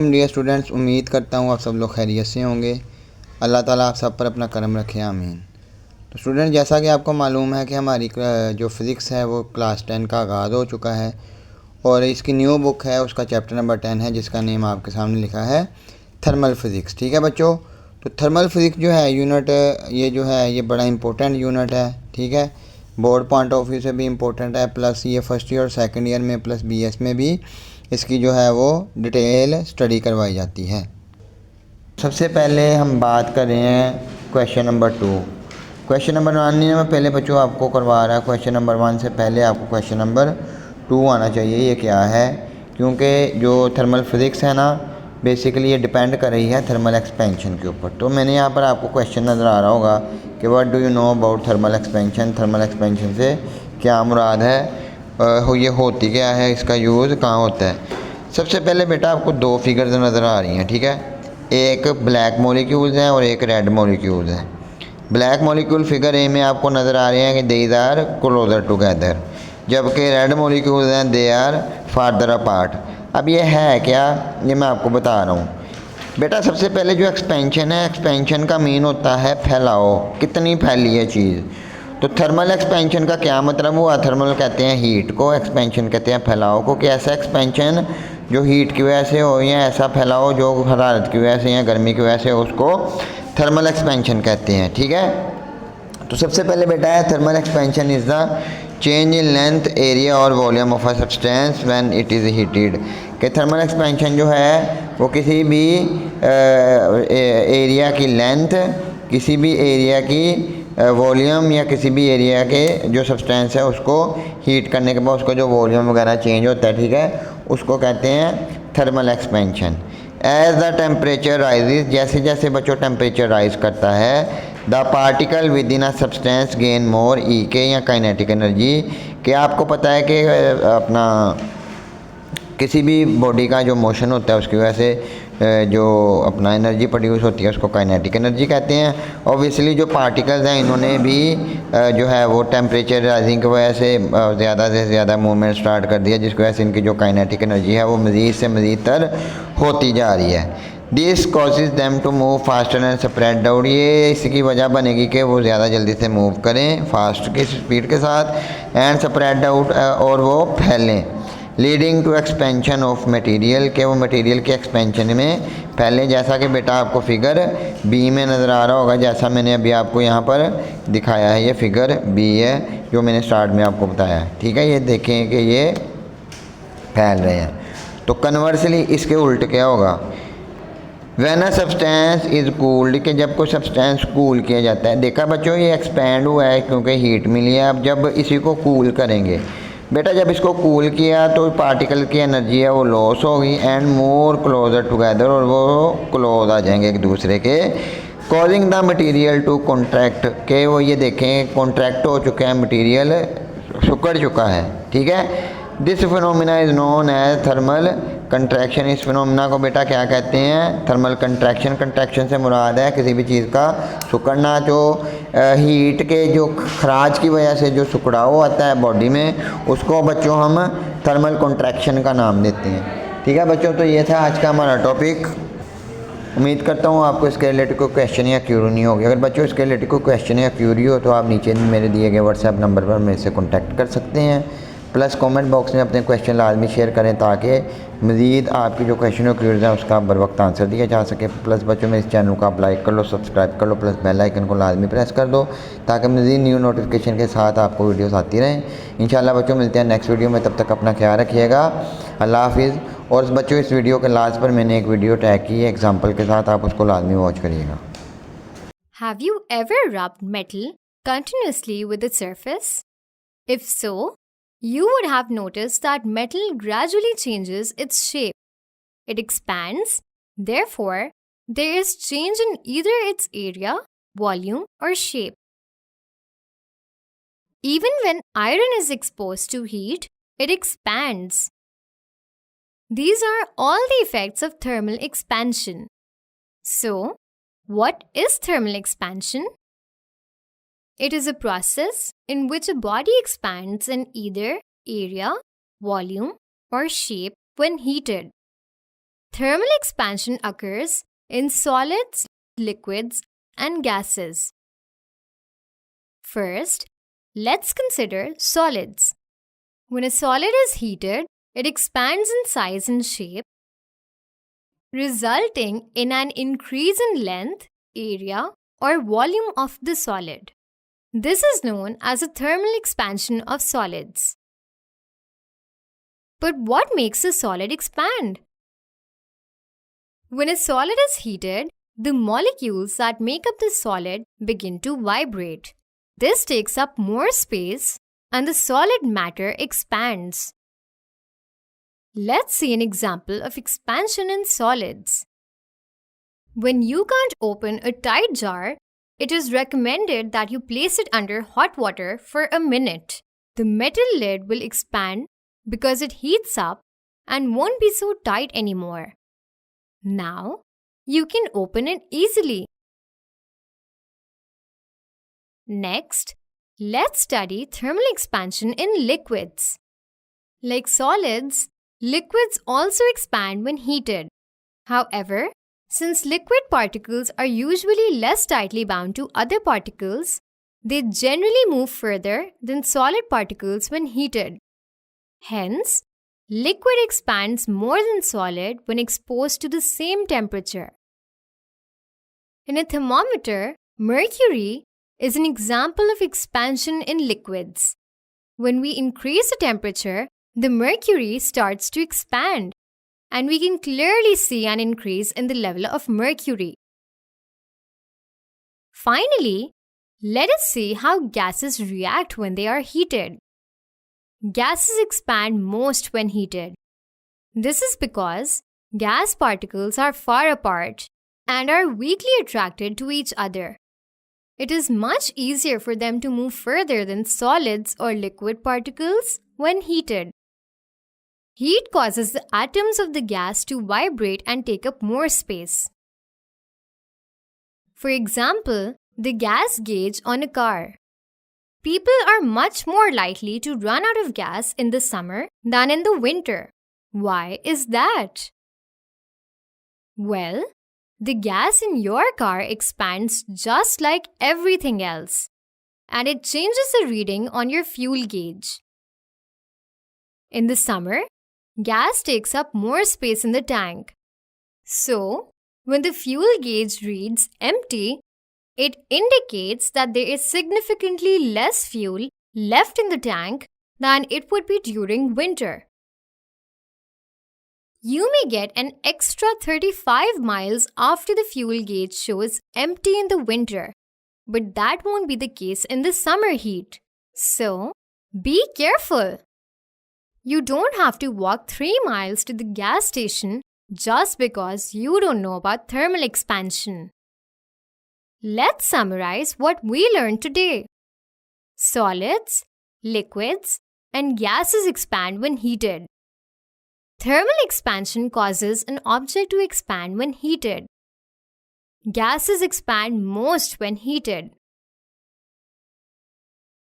Dear students, उम्मीद करता हूँ आप सब लोग खैरियत से होंगे। अल्लाह ताला आप सब पर अपना करम रखे, आमीन। तो स्टूडेंट, जैसा कि आपको मालूम है कि हमारी जो फ़िज़िक्स है वो क्लास 10 का आगाज़ हो चुका है और इसकी न्यू बुक है, उसका चैप्टर नंबर 10 है जिसका नेम आपके सामने लिखा है थर्मल फ़िज़िक्स। ठीक है बच्चों, तो थर्मल फ़िज़िक्स जो है यूनिट, ये जो है ये बड़ा इंपॉर्टेंट यूनिट है। ठीक है, बोर्ड पॉइंट ऑफ व्यू से भी इम्पोर्टेंट है, प्लस ये फर्स्ट ईयर और सेकेंड ईयर में प्लस BS में भी इसकी जो है वो डिटेल स्टडी करवाई जाती है। सबसे पहले हम बात कर रहे हैं क्वेश्चन नंबर 2। क्वेश्चन नंबर 1 नहीं, मैं पहले बच्चों आपको करवा रहा है क्वेश्चन नंबर 1 से पहले आपको क्वेश्चन नंबर 2 आना चाहिए। ये क्या है, क्योंकि जो थर्मल फिज़िक्स है ना, बेसिकली ये डिपेंड कर रही है थर्मल एक्सपेंशन के ऊपर। तो मैंने यहाँ पर आपको क्वेश्चन नज़र आ रहा होगा कि what do you know about thermal expansion. Thermal expansion से क्या मुराद है, ये होती क्या है, इसका यूज़ कहाँ होता है। सबसे पहले बेटा आपको दो फिगर्स नज़र आ रही हैं। ठीक है, एक ब्लैक मॉलिक्यूल्स हैं और एक रेड मॉलिक्यूल्स हैं। ब्लैक मॉलिक्यूल फिगर ए में आपको नज़र आ रहे हैं कि दे आर क्लोजर टुगेदर, जबकि रेड मॉलिक्यूल्स हैं दे आर फार्दर अपार्ट। अब ये है क्या, ये मैं आपको बता रहा हूँ बेटा। सबसे पहले जो एक्सपेंशन है, एक्सपेंशन का मीन होता है फैलाओ, कितनी फैली है चीज़। तो थर्मल एक्सपेंशन का क्या मतलब हुआ, थर्मल कहते हैं हीट को, एक्सपेंशन कहते हैं फैलाव को। कि ऐसा एक्सपेंशन जो हीट की वजह से हो या ऐसा फैलाव जो हरारत की वजह से या गर्मी की वजह से हो, उसको थर्मल एक्सपेंशन कहते हैं। ठीक है, तो सबसे पहले बेटा है thermal expansion is the change in length, area और volume of a substance when it is heated. कि थर्मल एक्सपेंशन जो है वो किसी भी एरिया की लेंथ, किसी भी एरिया की वॉल्यूम या किसी भी एरिया के जो सब्सटेंस है उसको हीट करने के बाद उसका जो वॉल्यूम वगैरह चेंज होता है, ठीक है, उसको कहते हैं thermal expansion. As the temperature rises, जैसे जैसे बच्चों टेम्परेचर राइज करता है, the particle within a substance gain more के या काइनेटिक एनर्जी। कि आपको पता है कि अपना किसी भी बॉडी का जो मोशन होता है उसकी वजह से जो अपना एनर्जी प्रोड्यूस होती है उसको काइनेटिक एनर्जी कहते हैं। ऑब्वियसली जो पार्टिकल्स हैं इन्होंने भी जो है वो टेम्परेचर राइजिंग की वजह से ज़्यादा से ज़्यादा मूवमेंट स्टार्ट कर दिया, जिसकी वजह से इनकी जो काइनेटिक एनर्जी है वो मज़ीद से मज़ीद तर होती जा रही है। This causes them to move faster and spread out. ये इसकी वजह बनेगी कि वो ज़्यादा जल्दी से मूव करें फास्ट की स्पीड के साथ, एंड स्प्रेड आउट और वो फैलें, leading to expansion of material, के वो मटेरियल के एक्सपेंशन में पहले, जैसा कि बेटा आपको फिगर बी में नज़र आ रहा होगा, जैसा मैंने अभी आपको यहाँ पर दिखाया है। ये फिगर बी है जो मैंने स्टार्ट में आपको बताया है। ठीक है, ये देखें कि ये फैल रहे हैं। तो कन्वर्सली इसके उल्ट क्या होगा, when a substance is cooled, कि जब कोई सब्सटेंस कूल किया जाता है। देखा बच्चों, ये एक्सपेंड हुआ है क्योंकि हीट मिली है। अब जब इसी को कूल करेंगे बेटा, जब इसको कूल किया तो पार्टिकल की एनर्जी है वो लॉस होगी एंड मोर क्लोजर टुगेदर, और वो क्लोज आ जाएंगे एक दूसरे के, causing the material to contract, के वो ये देखें कॉन्ट्रैक्ट हो चुका है, मटेरियल सिकुड़ चुका है। ठीक है, this phenomena is known as thermal contraction. इस फिनोमिना को बेटा क्या कहते हैं, थर्मल कंट्रैक्शन। कंट्रैक्शन से मुराद है किसी भी चीज़ का सिकुड़ना, जो हीट के जो खराज की वजह से जो सिकुड़ाव आता है बॉडी में, उसको बच्चों हम थर्मल कंट्रैक्शन का नाम देते हैं। ठीक है बच्चों, तो ये था आज का हमारा टॉपिक। उम्मीद करता हूँ आपको इसके रिलेटेड कोई क्वेश्चन या क्यूरी नहीं होगी। अगर बच्चों इसके रिलेटेड कोई क्वेश्चन या क्यूरी हो तो आप नीचे मेरे दिए गए व्हाट्सएप नंबर पर मेरे से कॉन्टैक्ट कर सकते हैं। प्लस कमेंट बॉक्स में अपने क्वेश्चन लाजमी शेयर करें ताकि मज़ीद आपकी जो क्वेश्चन और क्यूरीज हैं उसका बर वक्त आंसर दिया जा सके। प्लस बच्चों में इस चैनल को आप लाइक कर लो, सब्सक्राइब कर लो, प्लस बेल आइकन को लाजमी प्रेस कर दो ताकि मज़ीद न्यू नोटिफिकेशन के साथ आपको वीडियोस आती रहें। इंशाल्लाह बच्चों मिलते हैं नेक्स्ट वीडियो में, तब तक अपना ख्याल रखिएगा। अल्लाह हाफिज़। और बच्चों इस वीडियो के लास्ट पर मैंने एक वीडियो टैग की है एग्जाम्पल के साथ, आप उसको लाजमी वॉच करिएगा। Have you ever rubbed metal continuously with its surface? If so, you would have noticed that metal gradually changes its shape. It expands, therefore, there is change in either its area, volume, or shape. Even when iron is exposed to heat, it expands. These are all the effects of thermal expansion. So, what is thermal expansion? It is a process in which a body expands in either area, volume, or shape when heated. Thermal expansion occurs in solids, liquids, and gases. First, let's consider solids. When a solid is heated, it expands in size and shape, resulting in an increase in length, area, or volume of the solid. This is known as a thermal expansion of solids. But what makes a solid expand? When a solid is heated, the molecules that make up the solid begin to vibrate. This takes up more space and the solid matter expands. Let's see an example of expansion in solids. When you can't open a tight jar, it is recommended that you place it under hot water for a minute. The metal lid will expand because it heats up and won't be so tight anymore. Now, you can open it easily. Next, let's study thermal expansion in liquids. Like solids, liquids also expand when heated. However, since liquid particles are usually less tightly bound to other particles, they generally move further than solid particles when heated. Hence, liquid expands more than solid when exposed to the same temperature. In a thermometer, mercury is an example of expansion in liquids. When we increase the temperature, the mercury starts to expand, and we can clearly see an increase in the level of mercury. Finally, let us see how gases react when they are heated. Gases expand most when heated. This is because gas particles are far apart and are weakly attracted to each other. It is much easier for them to move further than solids or liquid particles when heated. Heat causes the atoms of the gas to vibrate and take up more space. For example, the gas gauge on a car. People are much more likely to run out of gas in the summer than in the winter. Why is that? Well, the gas in your car expands just like everything else, and it changes the reading on your fuel gauge. In the summer, gas takes up more space in the tank. So, when the fuel gauge reads empty, it indicates that there is significantly less fuel left in the tank than it would be during winter. You may get an extra 35 miles after the fuel gauge shows empty in the winter, but that won't be the case in the summer heat. So, be careful! You don't have to walk 3 miles to the gas station just because you don't know about thermal expansion. Let's summarize what we learned today. Solids, liquids, and gases expand when heated. Thermal expansion causes an object to expand when heated. Gases expand most when heated.